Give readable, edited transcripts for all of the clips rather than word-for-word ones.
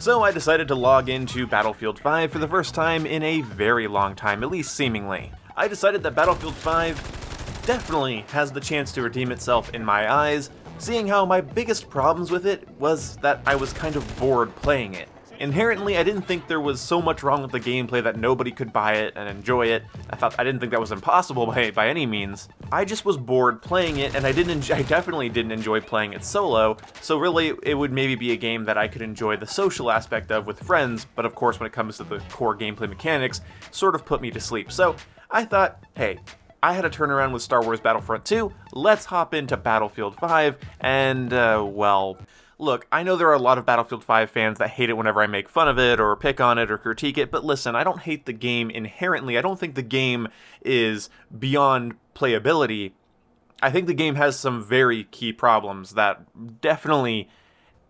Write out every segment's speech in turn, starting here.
So I decided to log into Battlefield 5 for the first time in a very long time, at least seemingly. I decided that Battlefield 5 definitely has the chance to redeem itself in my eyes, seeing how my biggest problems with it was that I was kind of bored playing it. Inherently, I didn't think there was so much wrong with the gameplay that nobody could buy it and enjoy it. I didn't think that was impossible by any means. I just was bored playing it, and I definitely didn't enjoy playing it solo, so really it would maybe be a game that I could enjoy the social aspect of with friends, but of course when it comes to the core gameplay mechanics, sort of put me to sleep. So I thought, hey, I had a turnaround with Star Wars Battlefront 2, let's hop into Battlefield 5, and, well... Look, I know there are a lot of Battlefield 5 fans that hate it whenever I make fun of it, or pick on it, or critique it, but listen, I don't hate the game inherently. I don't think the game is beyond playability. I think the game has some very key problems that definitely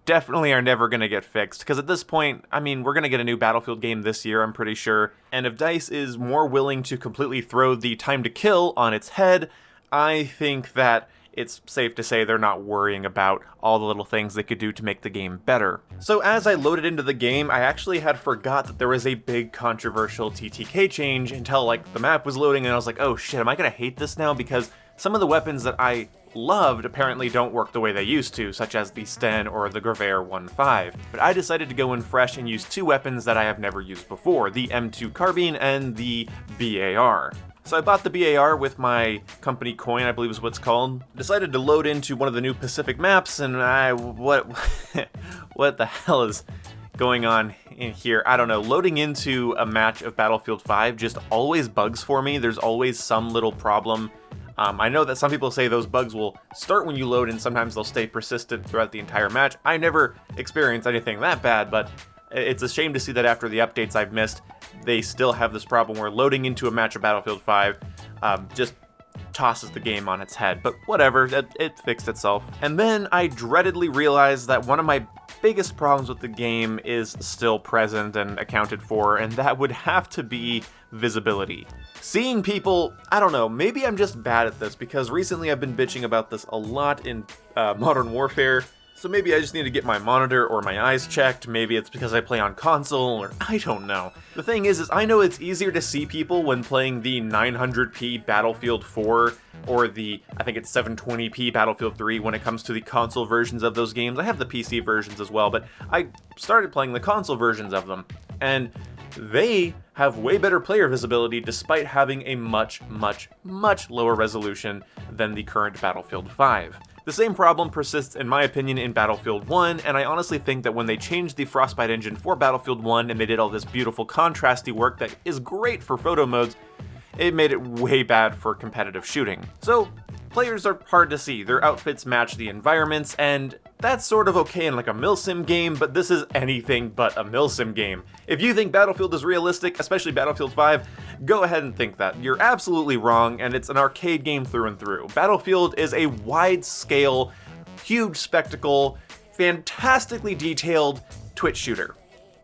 are never going to get fixed, because at this point, I mean, we're going to get a new Battlefield game this year, I'm pretty sure, and if DICE is more willing to completely throw the time to kill on its head, I think that it's safe to say they're not worrying about all the little things they could do to make the game better. So as I loaded into the game, I actually had forgot that there was a big controversial TTK change until like the map was loading, and I was like, oh shit, am I gonna hate this now? Because some of the weapons that I loved apparently don't work the way they used to, such as the Sten or the Grevair 1.5. But I decided to go in fresh and use two weapons that I have never used before, the M2 Carbine and the BAR. So I bought the BAR with my company coin, I believe is what it's called. Decided to load into one of the new Pacific maps, and what the hell is going on in here? I don't know. Loading into a match of Battlefield 5 just always bugs for me. There's always some little problem. I know that some people say those bugs will start when you load, and sometimes they'll stay persistent throughout the entire match. I never experienced anything that bad, but it's a shame to see that after the updates I've missed, they still have this problem where loading into a match of Battlefield 5 just tosses the game on its head. But whatever, it fixed itself. And then I dreadedly realized that one of my biggest problems with the game is still present and accounted for, and that would have to be visibility. Seeing people, I don't know, maybe I'm just bad at this, because recently I've been bitching about this a lot in Modern Warfare. So maybe I just need to get my monitor or my eyes checked, maybe it's because I play on console, or I don't know. The thing is I know it's easier to see people when playing the 900p Battlefield 4 or the, I think it's 720p Battlefield 3 when it comes to the console versions of those games. I have the PC versions as well, but I started playing the console versions of them, and they have way better player visibility despite having a much lower resolution than the current Battlefield 5. The same problem persists, in my opinion, in Battlefield 1, and I honestly think that when they changed the Frostbite engine for Battlefield 1 and they did all this beautiful contrasty work that is great for photo modes, it made it way bad for competitive shooting. So, players are hard to see, their outfits match the environments, and that's sort of okay in like a milsim game, but this is anything but a milsim game. If you think Battlefield is realistic, especially Battlefield 5, go ahead and think that. You're absolutely wrong, and it's an arcade game through and through. Battlefield is a wide-scale, huge spectacle, fantastically detailed Twitch shooter.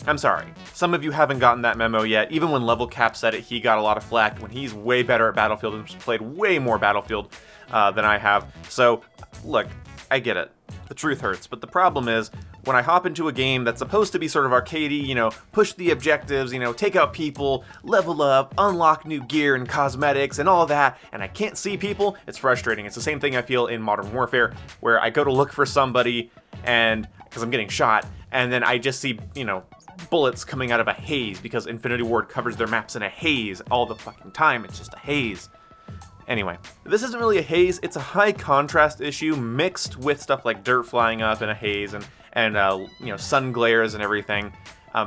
I'm sorry, some of you haven't gotten that memo yet. Even when Level Cap said it, he got a lot of flack when he's way better at Battlefield and played way more Battlefield than I have. So, look, I get it. The truth hurts, but the problem is, when I hop into a game that's supposed to be sort of arcadey, you know, push the objectives, you know, take out people, level up, unlock new gear and cosmetics and all that, and I can't see people, it's frustrating. It's the same thing I feel in Modern Warfare, where I go to look for somebody, and, because I'm getting shot, and then I just see, you know, bullets coming out of a haze, because Infinity Ward covers their maps in a haze all the fucking time. It's just a haze. Anyway, this isn't really a haze, it's a high contrast issue mixed with stuff like dirt flying up in a haze and you know, sun glares and everything.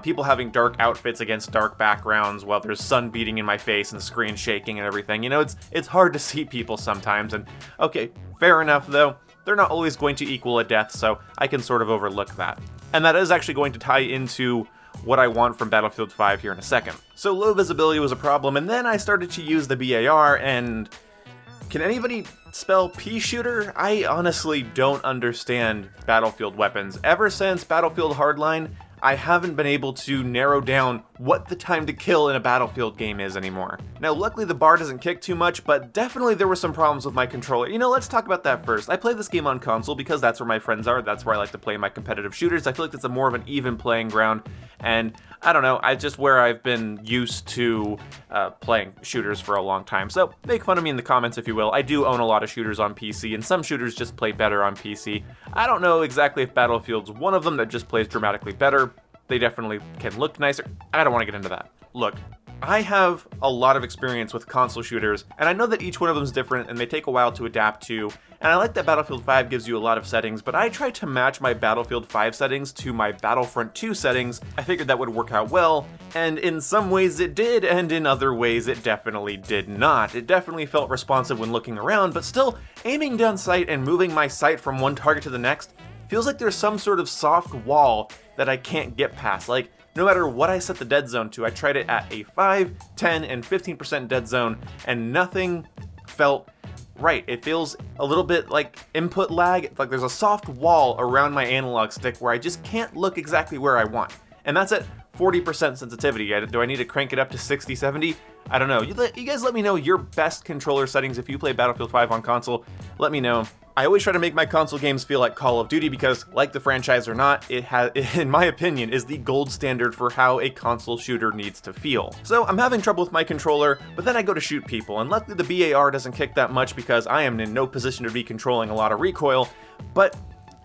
People having dark outfits against dark backgrounds while there's sun beating in my face and the screen shaking and everything. You know, it's hard to see people sometimes, and okay, fair enough though. They're not always going to equal a death, so I can sort of overlook that. And that is actually going to tie into what I want from Battlefield 5 here in a second. So low visibility was a problem, and then I started to use the BAR, and can anybody spell pea shooter? I honestly don't understand Battlefield weapons. Ever since Battlefield Hardline, I haven't been able to narrow down what the time to kill in a Battlefield game is anymore. Now, luckily the bar doesn't kick too much, but definitely there were some problems with my controller. You know, let's talk about that first. I play this game on console because that's where my friends are, that's where I like to play my competitive shooters. I feel like it's a more of an even playing ground, and I don't know, just where I've been used to playing shooters for a long time. So make fun of me in the comments if you will. I do own a lot of shooters on PC, and some shooters just play better on PC. I don't know exactly if Battlefield's one of them that just plays dramatically better. They definitely can look nicer. I don't want to get into that. Look, I have a lot of experience with console shooters, and I know that each one of them is different and they take a while to adapt to, and I like that Battlefield 5 gives you a lot of settings, but I tried to match my Battlefield 5 settings to my Battlefront 2 settings. I figured that would work out well, and in some ways it did, and in other ways it definitely did not. It definitely felt responsive when looking around, but still, aiming down sight and moving my sight from one target to the next feels like there's some sort of soft wall that I can't get past. Like, no matter what I set the dead zone to, I tried it at a 5, 10, and 15% dead zone, and nothing felt right. It feels a little bit like input lag, like there's a soft wall around my analog stick where I just can't look exactly where I want. And that's at 40% sensitivity. Do I need to crank it up to 60, 70? I don't know. You guys let me know your best controller settings if you play Battlefield 5 on console. Let me know. I always try to make my console games feel like Call of Duty because, like the franchise or not, it has, in my opinion, is the gold standard for how a console shooter needs to feel. So I'm having trouble with my controller, but then I go to shoot people, and luckily the BAR doesn't kick that much because I am in no position to be controlling a lot of recoil, but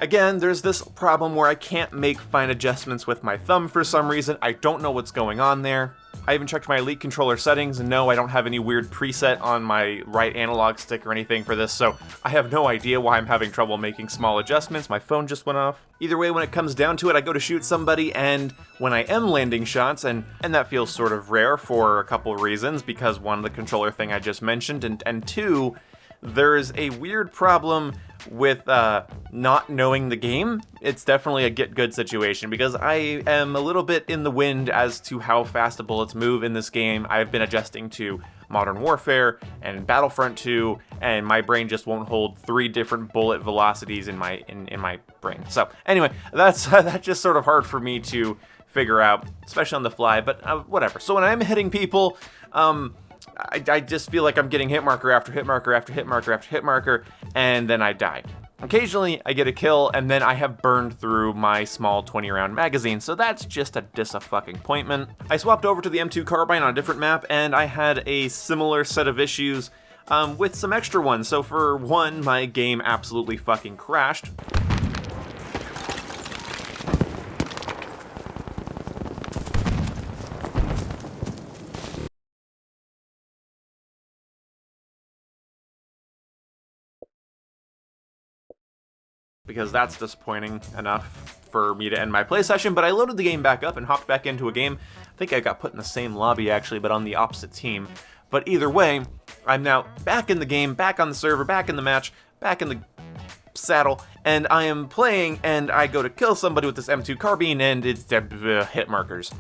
again, there's this problem where I can't make fine adjustments with my thumb for some reason. I don't know what's going on there. I even checked my Elite controller settings, and no, I don't have any weird preset on my right analog stick or anything for this, so I have no idea why I'm having trouble making small adjustments. My phone just went off. Either way, when it comes down to it, I go to shoot somebody, and when I am landing shots, and that feels sort of rare for a couple reasons, because one, the controller thing I just mentioned, and two, there's a weird problem with not knowing the game. It's definitely a get good situation because I am a little bit in the wind as to how fast the bullets move in this game. I've been adjusting to Modern Warfare and Battlefront 2, and my brain just won't hold 3 different bullet velocities in my brain. So anyway, that's just sort of hard for me to figure out, especially on the fly, but whatever. So when I'm hitting people, I just feel like I'm getting hit marker after hit marker after hit marker after hit marker, and then I die. Occasionally, I get a kill, and then I have burned through my small 20-round magazine, so that's just a disappointment. I swapped over to the M2 carbine on a different map, and I had a similar set of issues with some extra ones. So for one, my game absolutely fucking crashed. Because that's disappointing enough for me to end my play session, but I loaded the game back up and hopped back into a game. I think I got put in the same lobby actually, but on the opposite team. But either way, I'm now back in the game, back on the server, back in the match, back in the saddle, and I am playing, and I go to kill somebody with this M2 carbine, and it's hit markers.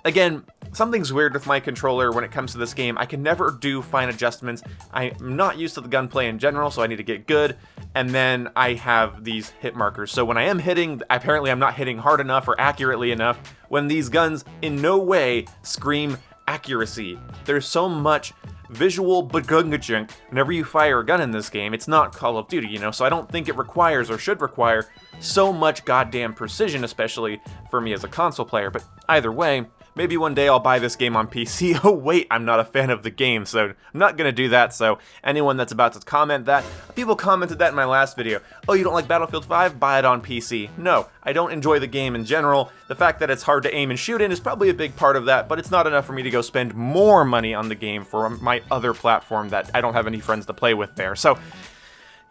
Again, something's weird with my controller when it comes to this game. I can never do fine adjustments. I'm not used to the gunplay in general, so I need to get good. And then I have these hit markers. So when I am hitting, apparently I'm not hitting hard enough or accurately enough when these guns in no way scream accuracy. There's so much visual bagungajunk whenever you fire a gun in this game. It's not Call of Duty, you know, so I don't think it requires or should require so much goddamn precision, especially for me as a console player. But either way, maybe one day I'll buy this game on PC. Oh wait, I'm not a fan of the game, so I'm not gonna do that. So anyone that's about to comment that, people commented that in my last video. Oh, you don't like Battlefield 5? Buy it on PC. No, I don't enjoy the game in general. The fact that it's hard to aim and shoot in is probably a big part of that, but it's not enough for me to go spend more money on the game for my other platform that I don't have any friends to play with there. So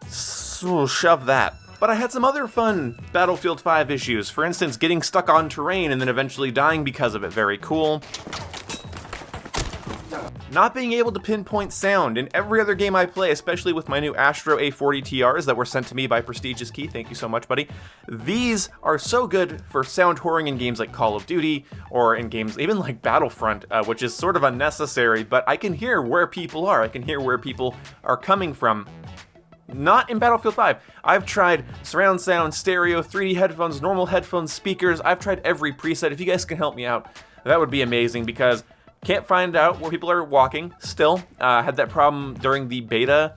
shove that. But I had some other fun Battlefield 5 issues. For instance, getting stuck on terrain and then eventually dying because of it. Very cool. Not being able to pinpoint sound in every other game I play, especially with my new Astro A40 TRs that were sent to me by Prestigious Key. Thank you so much, buddy. These are so good for sound whoring in games like Call of Duty or in games even like Battlefront, which is sort of unnecessary, but I can hear where people are. I can hear where people are coming from. Not in Battlefield 5. I've tried surround sound, stereo, 3D headphones, normal headphones, speakers. I've tried every preset. If you guys can help me out, that would be amazing, because can't find out where people are walking still. Had that problem during the beta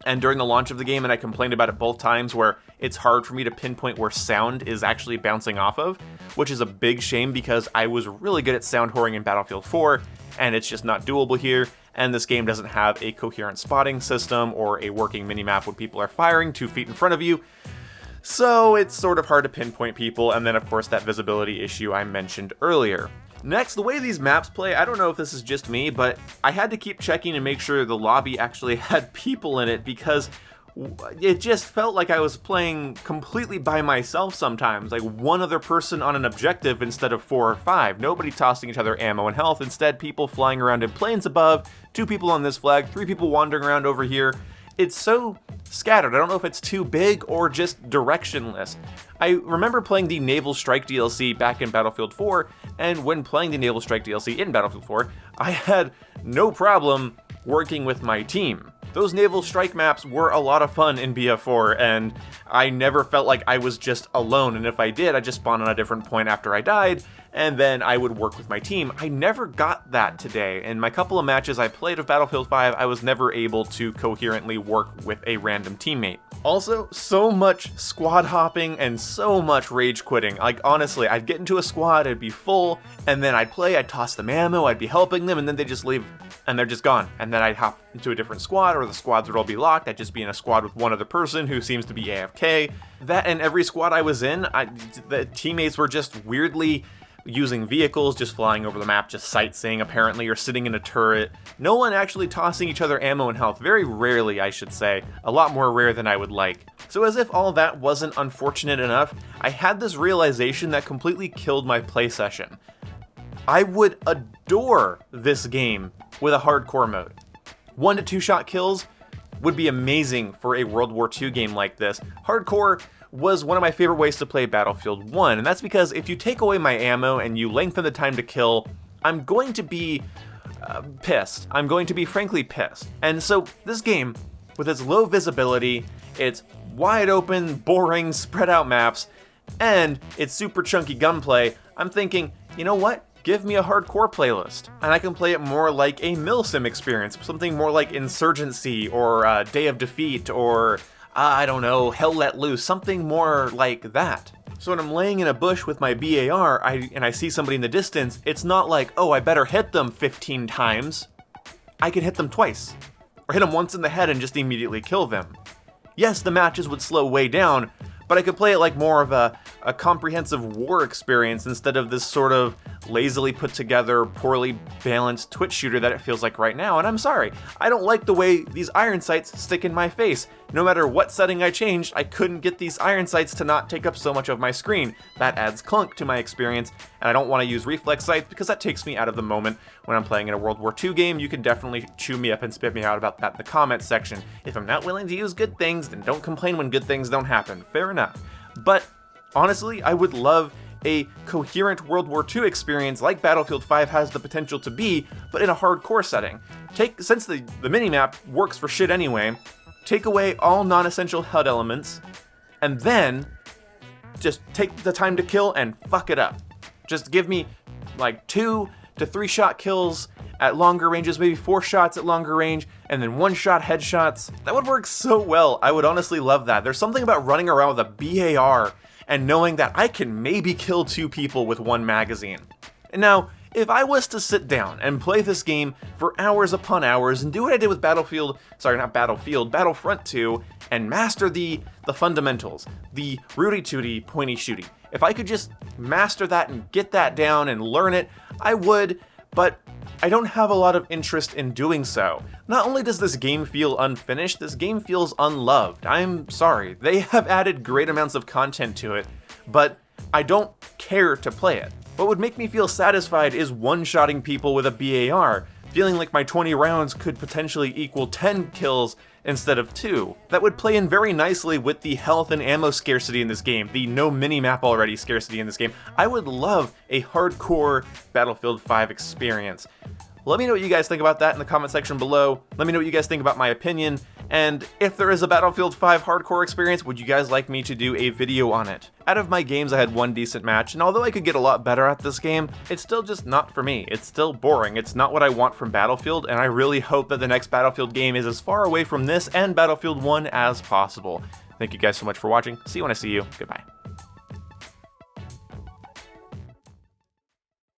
and during the launch of the game, and I complained about it both times, where it's hard for me to pinpoint where sound is actually bouncing off of, which is a big shame because I was really good at sound whoring in Battlefield 4, and it's just not doable here. And this game doesn't have a coherent spotting system or a working minimap when people are firing 2 feet in front of you. So it's sort of hard to pinpoint people, and then of course that visibility issue I mentioned earlier. Next, the way these maps play, I don't know if this is just me, but I had to keep checking and make sure the lobby actually had people in it, because it just felt like I was playing completely by myself sometimes, like one other person on an objective instead of 4 or 5. Nobody tossing each other ammo and health, instead people flying around in planes above, 2 people on this flag, 3 people wandering around over here. It's so scattered. I don't know if it's too big or just directionless. I remember playing the Naval Strike DLC back in Battlefield 4, and when playing the Naval Strike DLC in Battlefield 4, I had no problem working with my team. Those Naval Strike maps were a lot of fun in BF4, and I never felt like I was just alone, and if I did, I'd just spawn on a different point after I died, and then I would work with my team. I never got that today. In my couple of matches I played of Battlefield 5, I was never able to coherently work with a random teammate. Also, so much squad hopping and so much rage quitting. Like, honestly, I'd get into a squad, it'd be full, and then I'd play, I'd toss them ammo, I'd be helping them, and then they'd just leave, and they're just gone. And then I'd hop into a different squad, or the squads would all be locked. I'd just be in a squad with one other person who seems to be AFK. That, and every squad I was in, the teammates were just weirdly using vehicles, just flying over the map, just sightseeing apparently, or sitting in a turret. No one actually tossing each other ammo and health. Very rarely, I should say. A lot more rare than I would like. So as if all that wasn't unfortunate enough, I had this realization that completely killed my play session. I would adore this game with a hardcore mode. 1 to 2 shot kills would be amazing for a World War II game like this. Hardcore was one of my favorite ways to play Battlefield 1, and that's because if you take away my ammo and you lengthen the time to kill, I'm going to be pissed. I'm going to be frankly pissed. And so this game, with its low visibility, its wide open, boring, spread out maps, and its super chunky gunplay, I'm thinking, you know what? Give me a hardcore playlist, and I can play it more like a milsim experience, something more like Insurgency, or Day of Defeat, or I don't know, Hell Let Loose, something more like that. So when I'm laying in a bush with my BAR, and I see somebody in the distance, it's not like, oh, I better hit them 15 times. I can hit them twice, or hit them once in the head and just immediately kill them. Yes, the matches would slow way down, but I could play it like more of a comprehensive war experience instead of this sort of lazily put together, poorly balanced Twitch shooter that it feels like right now. And I'm sorry, I don't like the way these iron sights stick in my face. No matter what setting I changed, I couldn't get these iron sights to not take up so much of my screen. That adds clunk to my experience, and I don't want to use reflex sights because that takes me out of the moment when I'm playing in a World War II game. You can definitely chew me up and spit me out about that in the comments section. If I'm not willing to use good things, then don't complain when good things don't happen. Fair enough. But honestly, I would love a coherent World War II experience like Battlefield 5 has the potential to be, but in a hardcore setting. Since the minimap works for shit anyway, take away all non-essential HUD elements, and then just take the time to kill and fuck it up. Just give me like 2 to 3 shot kills at longer ranges, maybe 4 shots at longer range, and then 1 shot headshots. That would work so well. I would honestly love that. There's something about running around with a BAR and knowing that I can maybe kill 2 people with 1 magazine. And now, if I was to sit down and play this game for hours upon hours and do what I did with Battlefront 2, and master the fundamentals, the rooty tooty pointy shooty, if I could just master that and get that down and learn it, I would, but I don't have a lot of interest in doing so. Not only does this game feel unfinished, this game feels unloved. I'm sorry. They have added great amounts of content to it, but I don't care to play it. What would make me feel satisfied is one-shotting people with a BAR, feeling like my 20 rounds could potentially equal 10 kills instead of 2. That would play in very nicely with the health and ammo scarcity in this game, the no minimap already scarcity in this game. I would love a hardcore Battlefield 5 experience. Let me know what you guys think about that in the comment section below. Let me know what you guys think about my opinion, And if there is a Battlefield 5 hardcore experience, would you guys like me to do a video on it? Out of my games, I had one decent match, and although I could get a lot better at this game, it's still just not for me. It's still boring. It's not what I want from Battlefield, and I really hope that the next Battlefield game is as far away from this and Battlefield 1 as possible. Thank you guys so much for watching. See you when I see you. Goodbye.